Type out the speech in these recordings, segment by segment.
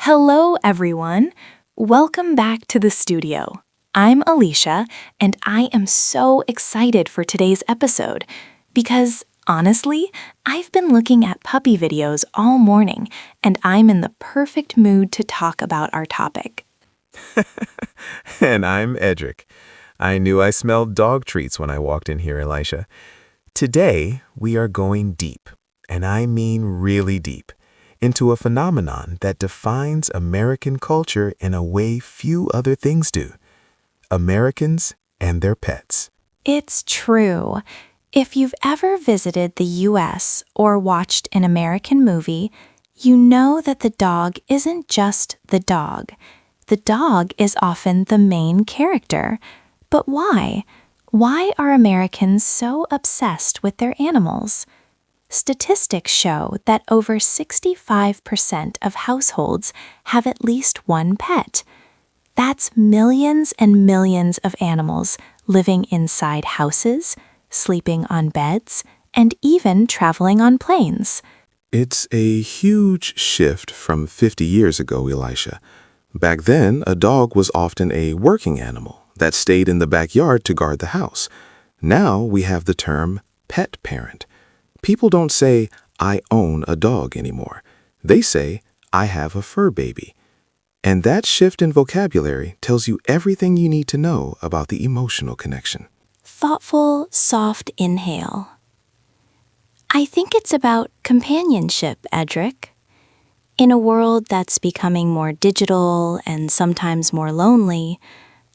Hello, everyone. Welcome back to the studio. I'm Elisha, and I am so excited for today's episode because, honestly, I've been looking at puppy videos all morning, and I'm in the perfect mood to talk about our topic. And I'm Edrick. I knew I smelled dog treats when I walked in here, Elisha. Today, we are going deep, and I mean really deep, into a phenomenon that defines American culture in a way few other things do. Americans and their pets. It's true. If you've ever visited the U.S. or watched an American movie, you know that the dog isn't just the dog. The dog is often the main character. But why? Why are Americans so obsessed with their animals? Statistics show that over 65% of households have at least one pet. That's millions and millions of animals living inside houses, sleeping on beds, and even traveling on planes. It's a huge shift from 50 years ago, Elisha. Back then, a dog was often a working animal that stayed in the backyard to guard the house. Now we have the term pet parent. People don't say, I own a dog anymore. They say, I have a fur baby. And that shift in vocabulary tells you everything you need to know about the emotional connection. Thoughtful, soft inhale. I think it's about companionship, Edrick. In a world that's becoming more digital and sometimes more lonely,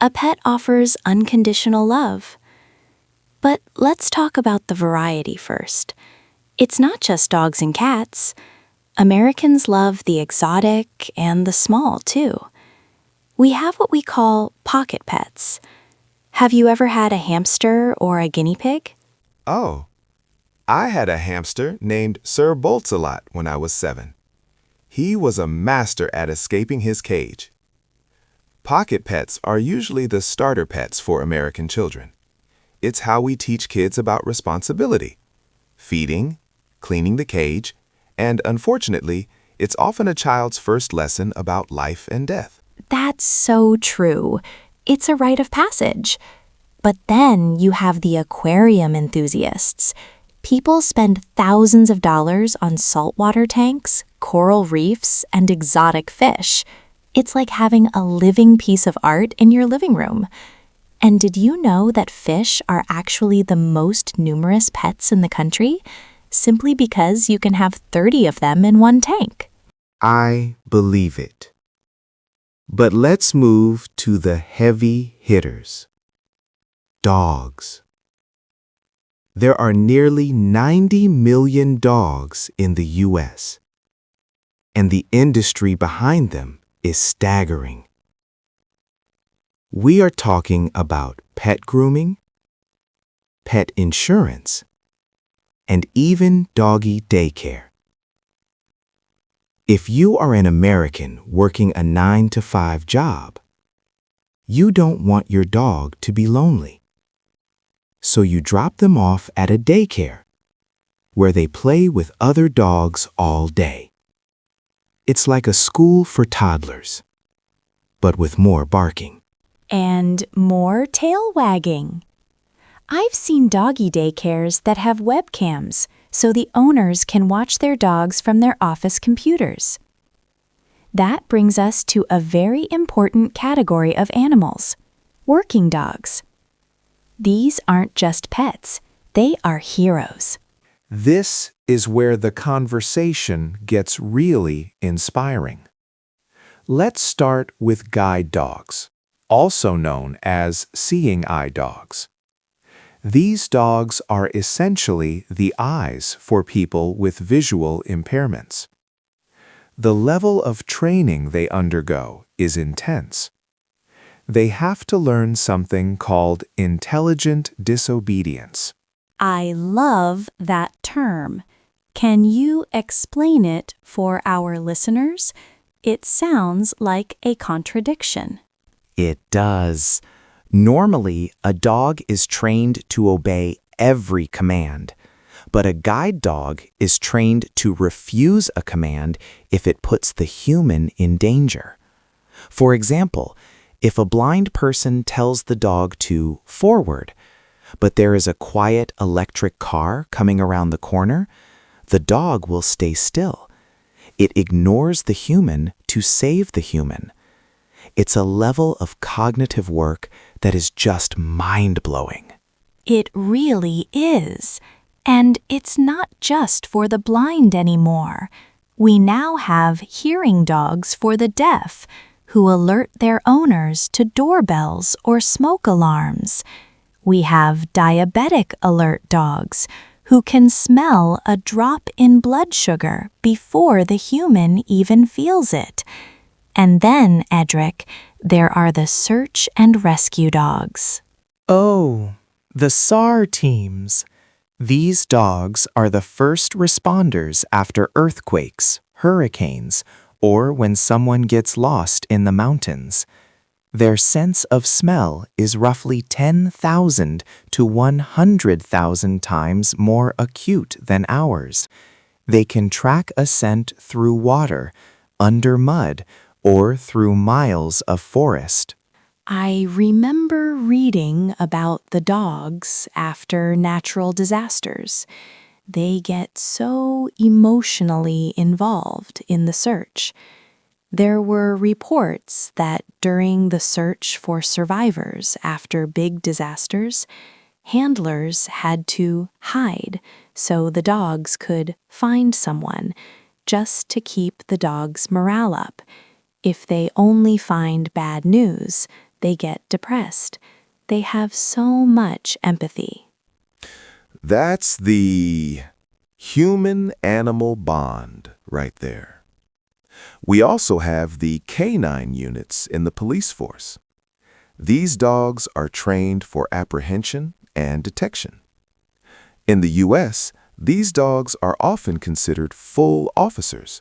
a pet offers unconditional love. But let's talk about the variety first. It's not just dogs and cats. Americans love the exotic and the small, too. We have what we call pocket pets. Have you ever had a hamster or a guinea pig? Oh, I had a hamster named Sir Boltsalot when I was 7. He was a master at escaping his cage. Pocket pets are usually the starter pets for American children. It's how we teach kids about responsibility, feeding, cleaning the cage, and unfortunately, it's often a child's first lesson about life and death. That's so true. It's a rite of passage. But then you have the aquarium enthusiasts. People spend thousands of dollars on saltwater tanks, coral reefs, and exotic fish. It's like having a living piece of art in your living room. And did you know that fish are actually the most numerous pets in the country? Simply because you can have 30 of them in one tank. I believe it. But let's move to the heavy hitters. Dogs. There are nearly 90 million dogs in the U.S., and the industry behind them is staggering. We are talking about pet grooming, pet insurance, and even doggy daycare. If you are an American working a 9-to-5 job, you don't want your dog to be lonely. So you drop them off at a daycare, where they play with other dogs all day. It's like a school for toddlers, but with more barking. And more tail wagging. I've seen doggy daycares that have webcams so the owners can watch their dogs from their office computers. That brings us to a very important category of animals, working dogs. These aren't just pets, they are heroes. This is where the conversation gets really inspiring. Let's start with guide dogs, also known as seeing eye dogs. These dogs are essentially the eyes for people with visual impairments. The level of training they undergo is intense. They have to learn something called intelligent disobedience. I love that term. Can you explain it for our listeners? It sounds like a contradiction. It does. Normally, a dog is trained to obey every command. But a guide dog is trained to refuse a command if it puts the human in danger. For example, if a blind person tells the dog to forward, but there is a quiet electric car coming around the corner, the dog will stay still. It ignores the human to save the human. It's a level of cognitive work that is just mind-blowing. It really is. And it's not just for the blind anymore. We now have hearing dogs for the deaf, who alert their owners to doorbells or smoke alarms. We have diabetic alert dogs, who can smell a drop in blood sugar before the human even feels it. And then, Edrick, there are the search and rescue dogs. Oh, the SAR teams. These dogs are the first responders after earthquakes, hurricanes, or when someone gets lost in the mountains. Their sense of smell is roughly 10,000 to 100,000 times more acute than ours. They can track a scent through water, under mud, or through miles of forest. I remember reading about the dogs after natural disasters. They get so emotionally involved in the search. There were reports that during the search for survivors after big disasters, handlers had to hide so the dogs could find someone, just to keep the dogs' morale up. If they only find bad news, they get depressed. They have so much empathy. That's the human-animal bond right there. We also have the canine units in the police force. These dogs are trained for apprehension and detection. In the U.S., these dogs are often considered full officers.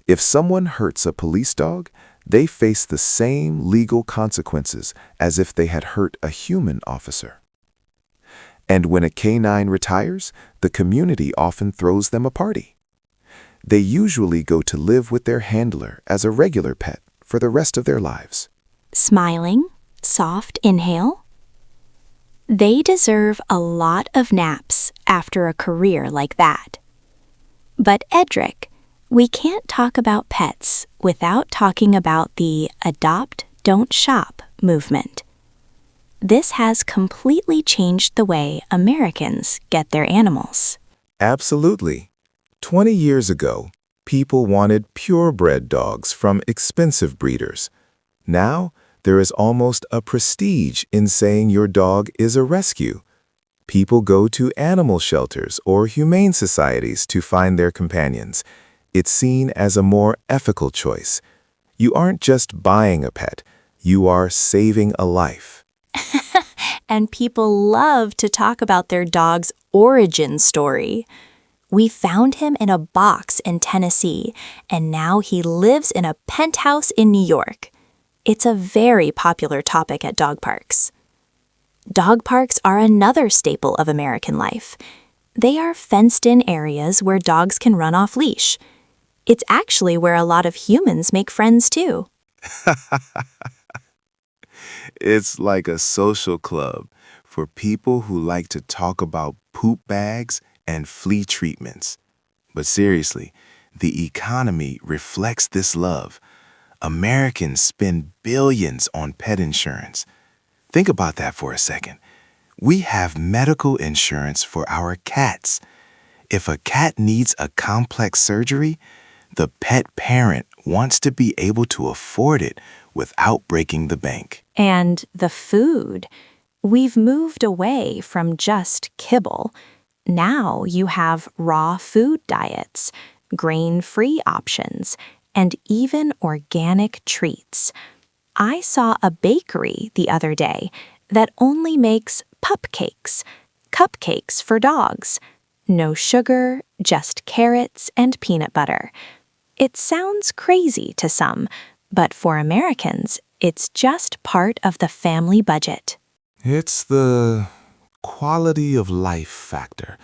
If someone hurts a police dog, they face the same legal consequences as if they had hurt a human officer. And when a canine retires, the community often throws them a party. They usually go to live with their handler as a regular pet for the rest of their lives. Smiling, soft inhale. They deserve a lot of naps after a career like that. But Edrick, we can't talk about pets without talking about the Adopt, Don't Shop movement. This has completely changed the way Americans get their animals. Absolutely. 20 years ago, people wanted purebred dogs from expensive breeders. Now, there is almost a prestige in saying your dog is a rescue. People go to animal shelters or humane societies to find their companions. It's seen as a more ethical choice. You aren't just buying a pet, you are saving a life. And people love to talk about their dog's origin story. We found him in a box in Tennessee, and now he lives in a penthouse in New York. It's a very popular topic at dog parks. Dog parks are another staple of American life. They are fenced-in areas where dogs can run off leash. It's actually where a lot of humans make friends too. It's like a social club for people who like to talk about poop bags and flea treatments. But seriously, the economy reflects this love. Americans spend billions on pet insurance. Think about that for a second. We have medical insurance for our cats. If a cat needs a complex surgery, the pet parent wants to be able to afford it without breaking the bank. And the food. We've moved away from just kibble. Now you have raw food diets, grain-free options, and even organic treats. I saw a bakery the other day that only makes pup-cakes, cupcakes for dogs. No sugar, just carrots and peanut butter. It sounds crazy to some, but for Americans, it's just part of the family budget. It's the quality of life factor.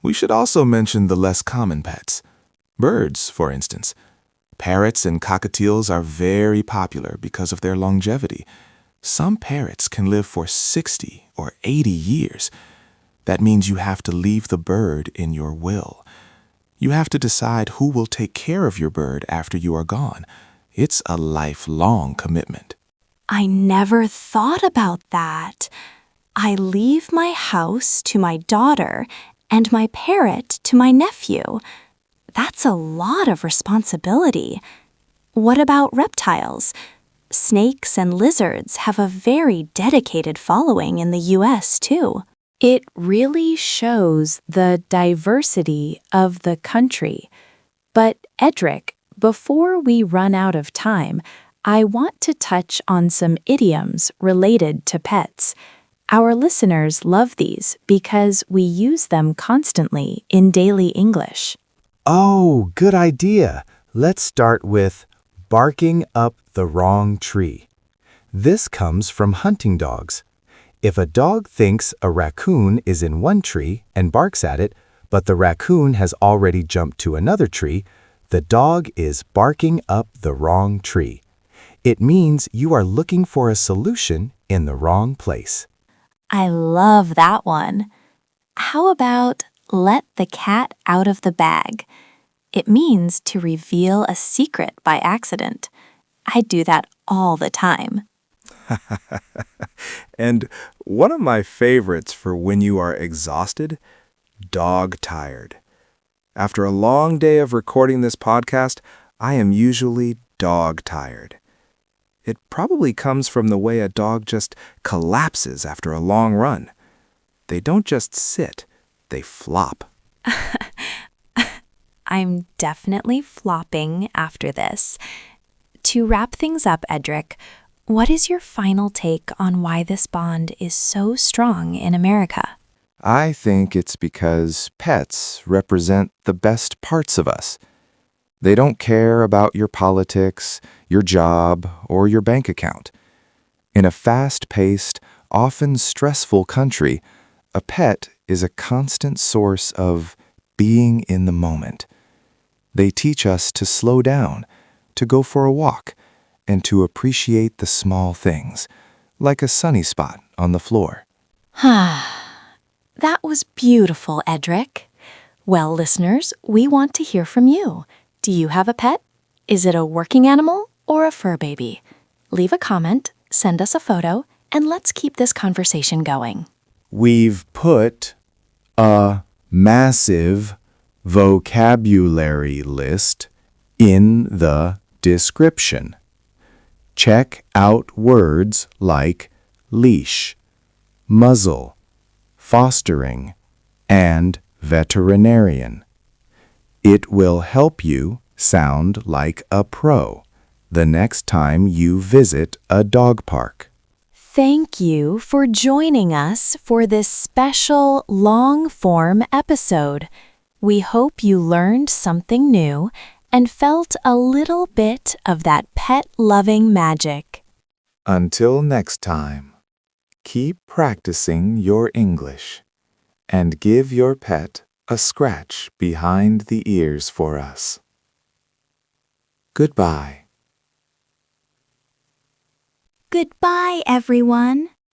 We should also mention the less common pets. Birds, for instance. Parrots and cockatiels are very popular because of their longevity. Some parrots can live for 60 or 80 years. That means you have to leave the bird in your will. You have to decide who will take care of your bird after you are gone. It's a lifelong commitment. I never thought about that. I leave my house to my daughter and my parrot to my nephew. That's a lot of responsibility. What about reptiles? Snakes and lizards have a very dedicated following in the US too. It really shows the diversity of the country. But Edrick, before we run out of time, I want to touch on some idioms related to pets. Our listeners love these because we use them constantly in daily English. Oh, good idea. Let's start with barking up the wrong tree. This comes from hunting dogs. If a dog thinks a raccoon is in one tree and barks at it, but the raccoon has already jumped to another tree, the dog is barking up the wrong tree. It means you are looking for a solution in the wrong place. I love that one. How about let the cat out of the bag? It means to reveal a secret by accident. I do that all the time. And one of my favorites for when you are exhausted, dog-tired. After a long day of recording this podcast, I am usually dog-tired. It probably comes from the way a dog just collapses after a long run. They don't just sit, they flop. I'm definitely flopping after this. To wrap things up, Edrick, what is your final take on why this bond is so strong in America? I think it's because pets represent the best parts of us. They don't care about your politics, your job, or your bank account. In a fast-paced, often stressful country, a pet is a constant source of being in the moment. They teach us to slow down, to go for a walk, and to appreciate the small things, like a sunny spot on the floor. That was beautiful, Edrick. Well, listeners, we want to hear from you. Do you have a pet? Is it a working animal or a fur baby? Leave a comment, send us a photo, and let's keep this conversation going. We've put a massive vocabulary list in the description. Check out words like leash, muzzle, fostering, and veterinarian. It will help you sound like a pro the next time you visit a dog park. Thank you for joining us for this special long-form episode. We hope you learned something new and felt a little bit of that pet-loving magic. Until next time, keep practicing your English and give your pet a scratch behind the ears for us. Goodbye. Goodbye, everyone.